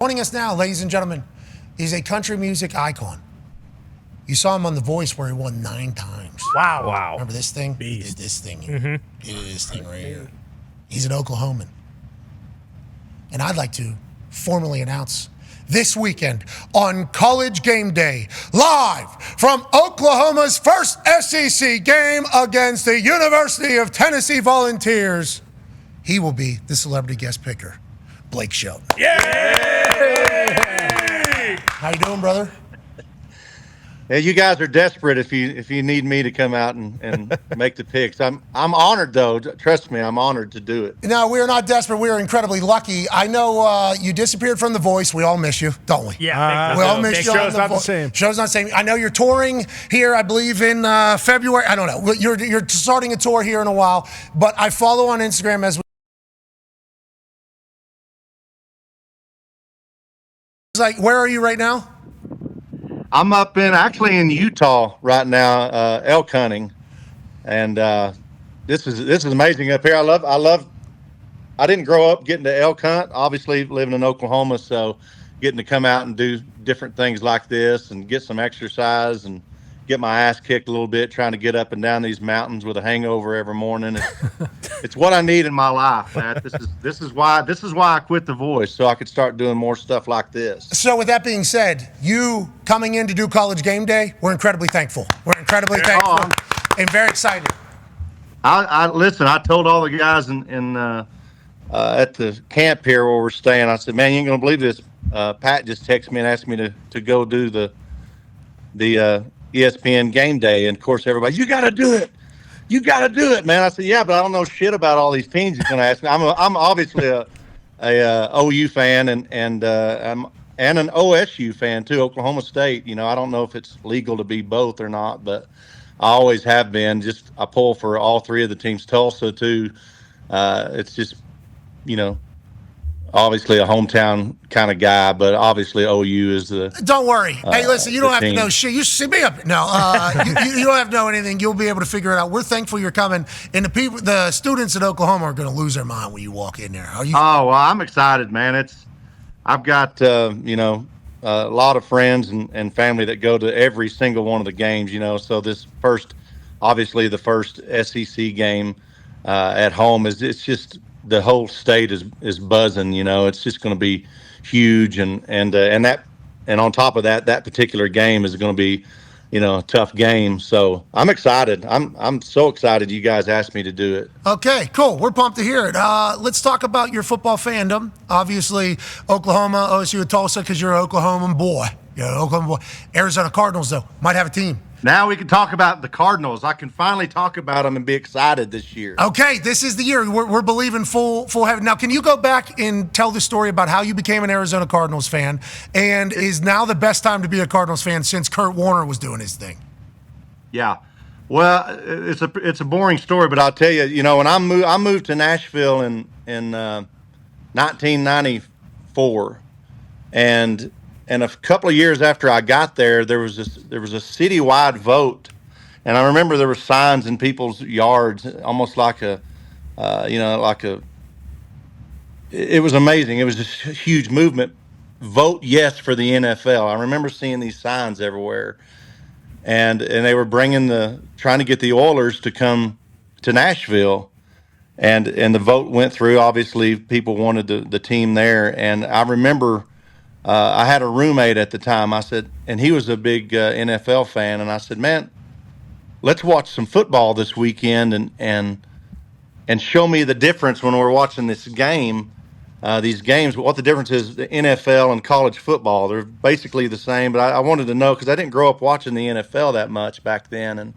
Joining us now, ladies and gentlemen, is a country music icon. You saw him on The Voice where he won 9 times. Wow. Remember this thing? Beast. He did this thing here. He did this thing right here. He's an Oklahoman. And I'd like to formally announce this weekend on College Game Day, live from Oklahoma's first SEC game against the University of Tennessee Volunteers, he will be the celebrity guest picker, Blake Shelton. Yay! How you doing, brother? Yeah, you guys are desperate if you need me to come out and make the picks. I'm honored though. Trust me, I'm honored to do it. No, we are not desperate. We are incredibly lucky. I know you disappeared from The Voice. We all miss you, don't we? Yeah. We all miss you. Show's not the same. Show's not the same. I know you're touring here, I believe, in February. I don't know. You're starting a tour here in a while. But I follow on Instagram as we. It's like, where are you right now? I'm actually in Utah right now, elk hunting, and this is amazing up here. I didn't grow up getting to elk hunt. Obviously, living in Oklahoma, so getting to come out and do different things like this and get some exercise and get my ass kicked a little bit trying to get up and down these mountains with a hangover every morning. It's what I need in my life, Pat. This is why I quit The Voice, so I could start doing more stuff like this. So with that being said, you coming in to do College Game Day, we're incredibly thankful. We're incredibly thankful and very excited. I listen. I told all the guys in at the camp here where we're staying. I said, "Man, you ain't gonna believe this." Pat just texted me and asked me to go do the ESPN Game Day, and of course everybody, you got to do it. You got to do it, man. I said, yeah, but I don't know shit about all these teams he's going to ask me. I'm obviously a OU fan and an OSU fan too, Oklahoma State. You know, I don't know if it's legal to be both or not, but I always have been. Just I pull for all three of the teams. Tulsa too. It's just, you know, obviously a hometown kind of guy, but obviously OU is the. Don't worry. Hey, listen, you don't have team. to know shit. You see me up. No, you don't have to know anything. You'll be able to figure it out. We're thankful you're coming, and the students at Oklahoma are going to lose their mind when you walk in there. Are you? Oh, well, I'm excited, man. I've got a lot of friends and family that go to every single one of the games. You know, so this obviously the first SEC game at home it's just. The whole state is buzzing, you know. It's just going to be huge, and on top of that particular game is going to be, you know, a tough game. So I'm excited. I'm so excited you guys asked me to do it. Okay, cool. We're pumped to hear it. Let's talk about your football fandom. Obviously, Oklahoma, OSU, and Tulsa, because you're an Oklahoman boy. You're an Oklahoma boy. Arizona Cardinals, though, might have a team. Now we can talk about the Cardinals. I can finally talk about them and be excited this year. Okay, this is the year. We're believing full heaven. Now, can you go back and tell the story about how you became an Arizona Cardinals fan, and is now the best time to be a Cardinals fan since Kurt Warner was doing his thing? Yeah. Well, it's a boring story, but I'll tell you, you know, when I moved to Nashville in 1994, and a couple of years after I got there, there was a citywide vote, and I remember there were signs in people's yards, almost like it was amazing. It was just a huge movement. Vote yes for the NFL. I remember seeing these signs everywhere, and they were trying to get the Oilers to come to Nashville, and the vote went through. Obviously, people wanted the team there, and I remember. I had a roommate at the time. I said, and he was a big NFL fan, and I said, "Man, let's watch some football this weekend and show me the difference when we're watching this game, these games. What the difference is the NFL and college football. They're basically the same, but I wanted to know because I didn't grow up watching the NFL that much back then. And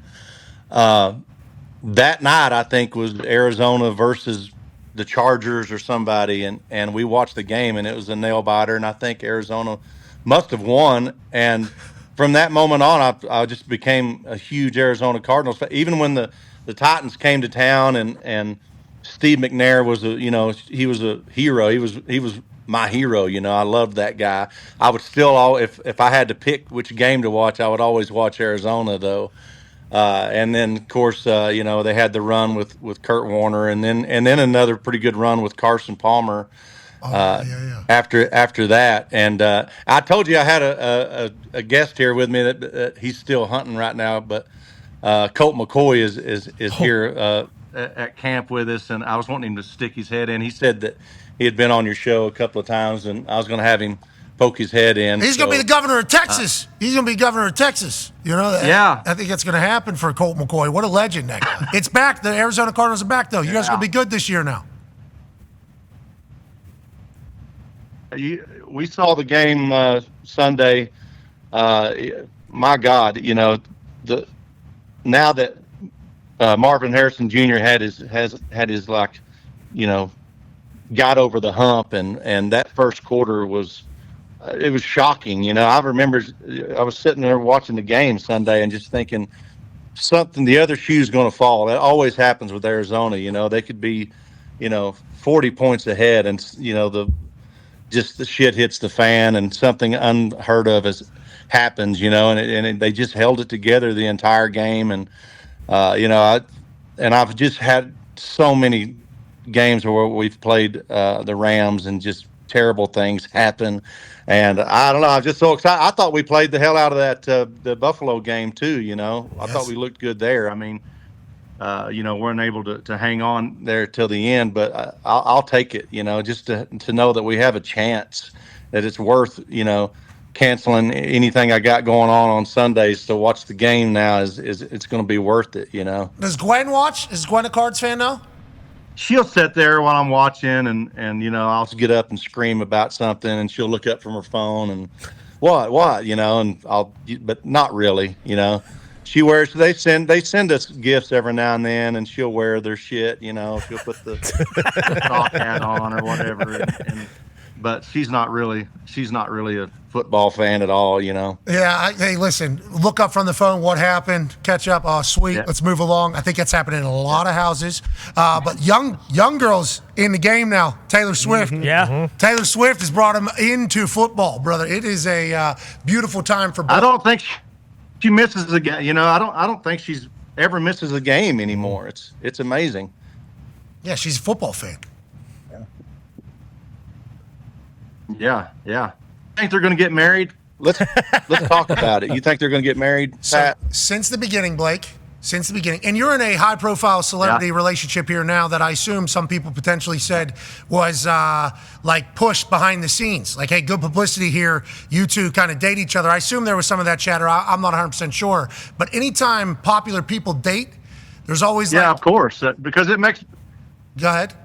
that night, I think was Arizona versus the Chargers or somebody, and we watched the game, and it was a nail biter, and I think Arizona must have won. And from that moment on, I just became a huge Arizona Cardinals fan. Even when the Titans came to town, and Steve McNair was he was a hero. He was my hero. You know, I loved that guy. I would still if I had to pick which game to watch, I would always watch Arizona though. And then, of course, they had the run with Kurt Warner, and then another pretty good run with Carson Palmer. After that. And I told you I had a guest here with me that he's still hunting right now, but Colt McCoy is here at camp with us, and I was wanting him to stick his head in. He said that he had been on your show a couple of times, and I was going to have him poke his head in. He's going to be the governor of Texas. He's going to be governor of Texas. You know that? Yeah. I think that's going to happen for Colt McCoy. What a legend, that guy. It's back. The Arizona Cardinals are back, though. You guys are going to be good this year now. We saw the game Sunday. My God, now that Marvin Harrison Jr. had his got over the hump, and that first quarter was shocking. I remember I was sitting there watching the game Sunday and just thinking the other shoe's going to fall. That always happens with Arizona. They could be 40 points ahead, and the shit hits the fan and something unheard of happens, and they just held it together the entire game. And, I've just had so many games where we've played the Rams and just terrible things happen. And I don't know, I'm just so excited. I thought we played the hell out of that the Buffalo game too, I thought we looked good there. I mean, weren't able to hang on there till the end, but I'll take it, just to know that we have a chance, that it's worth, canceling anything I got going on Sundays to watch the game now is it's going to be worth it, Does Gwen watch? Is Gwen a Cards fan now? She'll sit there while I'm watching and I'll get up and scream about something, and she'll look up from her phone and what, and but not really, She wears. They send us gifts every now and then, and she'll wear their shit. She'll put the sock hat on or whatever. But she's not really a football fan at all. Yeah. Hey, listen. Look up from the phone. What happened? Catch up. Oh, sweet. Yeah. Let's move along. I think that's happening in a lot of houses. But young girls in the game now. Taylor Swift. Mm-hmm. Yeah. Mm-hmm. Taylor Swift has brought them into football, brother. It is a beautiful time for both. I don't think she misses a game. I don't think she's ever misses a game anymore. It's amazing. Yeah, she's a football fan. Yeah. Think they're going to get married? Let's talk about it. You think they're going to get married, Pat? So, since the beginning, Blake. Since the beginning. And you're in a high-profile celebrity relationship here now that I assume some people potentially said was pushed behind the scenes. Like, hey, good publicity here. You two kind of date each other. I assume there was some of that chatter. I'm not 100% sure. But anytime popular people date, there's always of course. Because it makes... Go ahead.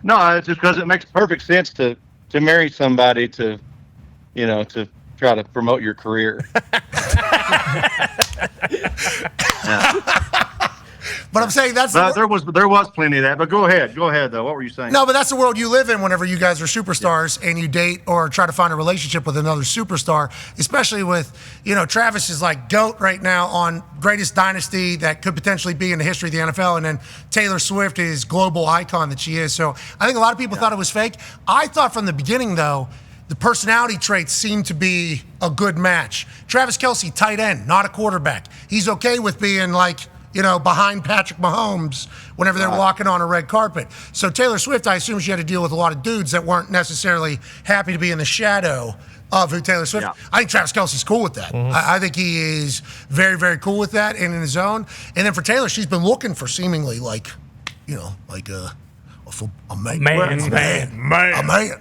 No, it's just because it makes perfect sense to marry somebody to try to promote your career. But I'm saying there was plenty of that. But go ahead though. What were you saying? No, but that's the world you live in whenever you guys are superstars and you date or try to find a relationship with another superstar, especially with, Travis is like GOAT right now on greatest dynasty that could potentially be in the history of the NFL. And then Taylor Swift is global icon that she is. So I think a lot of people thought it was fake. I thought from the beginning, though, the personality traits seem to be a good match. Travis Kelce, tight end, not a quarterback. He's okay with being behind Patrick Mahomes whenever they're walking on a red carpet. So Taylor Swift, I assume she had to deal with a lot of dudes that weren't necessarily happy to be in the shadow of who Taylor Swift. Yeah. I think Travis Kelce's cool with that. Mm-hmm. I think he is very, very cool with that and in his zone. And then for Taylor, she's been looking for seemingly a man.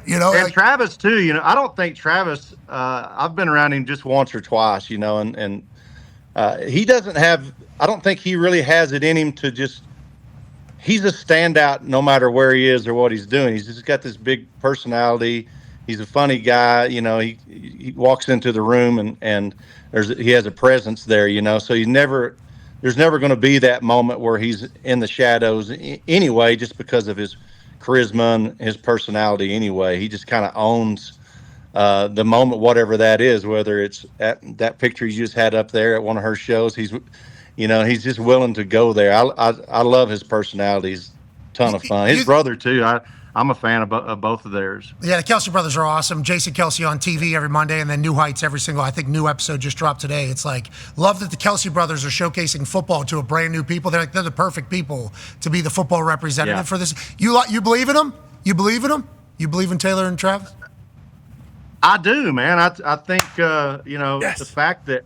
And Travis too. I don't think Travis. I've been around him just once or twice. And he doesn't have. I don't think he really has it in him to just. He's a standout no matter where he is or what he's doing. He's just got this big personality. He's a funny guy. He walks into the room and he has a presence there. So there's never going to be that moment where he's in the shadows anyway, just because of his charisma and his personality anyway. He just kind of owns the moment, whatever that is, whether it's at that picture you just had up there at one of her shows. He's just willing to go there. I love his personality. He's a ton of fun. His brother too. I'm a fan of both of theirs. Yeah, the Kelce brothers are awesome. Jason Kelce on TV every Monday, and then New Heights every single, I think, new episode just dropped today. It's like, love that the Kelce brothers are showcasing football to a brand new people. They're the perfect people to be the football representative for this. You believe in them? You believe in them? You believe in Taylor and Travis? I do, man. I think the fact that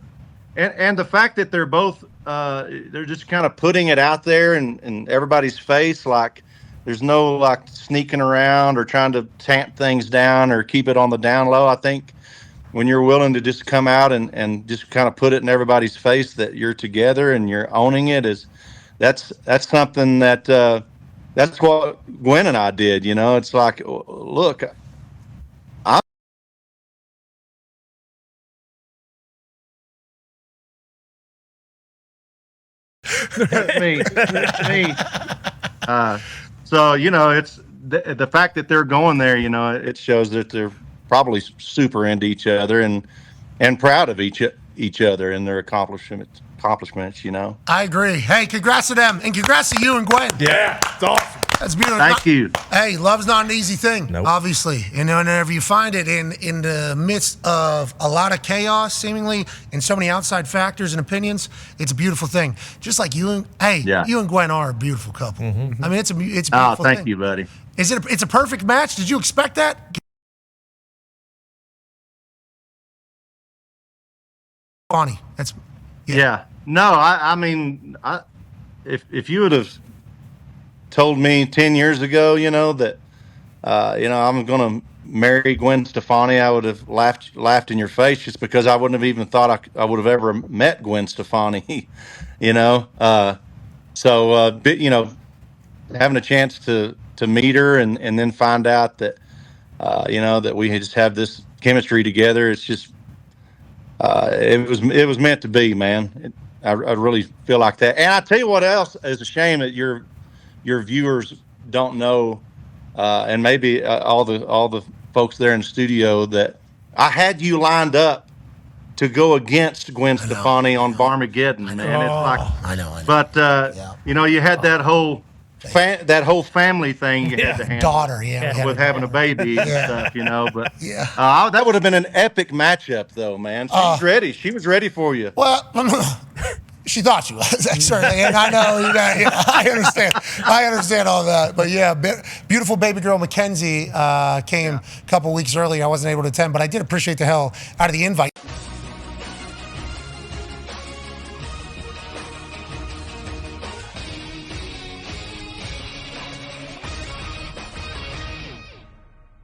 and the fact that they're both they're just kind of putting it out there in everybody's face, like there's no like sneaking around or trying to tamp things down or keep it on the down low. I think when you're willing to just come out and just kind of put it in everybody's face that you're together and you're owning it, that's something that that's what Gwen and I did. It's like, look, That's me. That's me. So it's the fact that they're going there. It shows that they're probably super into each other and proud of each other and their accomplishments. I agree. Hey, congrats to them, and congrats to you and Gwen. Yeah, it's awesome. That's beautiful. Thank you. Hey, love's not an easy thing, Nope. obviously. And whenever you find it in the midst of a lot of chaos, seemingly, and so many outside factors and opinions, it's a beautiful thing. Just like you and Gwen are a beautiful couple. Mm-hmm. I mean, it's a beautiful thing. Thank you, buddy. It's a perfect match. Did you expect that? Funny. That's Yeah. No, I mean, if you would have told me 10 years ago, that, I'm going to marry Gwen Stefani, I would have laughed in your face just because I wouldn't have even thought I would have ever met Gwen Stefani, So, having a chance to meet her and then find out that, that we just have this chemistry together, it's just, it was meant to be, man. I really feel like that. And I tell you what else is a shame that your viewers don't know, and maybe all the folks there in the studio, that I had you lined up to go against Gwen Stefani on Barmageddon, man. It's like I know. But you had that whole family thing you had to handle. Daughter, with having a baby and stuff, But Yeah. that would have been an epic matchup, though, man. She was ready. She was ready for you. Well, she thought she was, certainly, and I know I understand. I understand all that, but yeah, beautiful baby girl Mackenzie came a couple weeks early. I wasn't able to attend, but I did appreciate the hell out of the invite.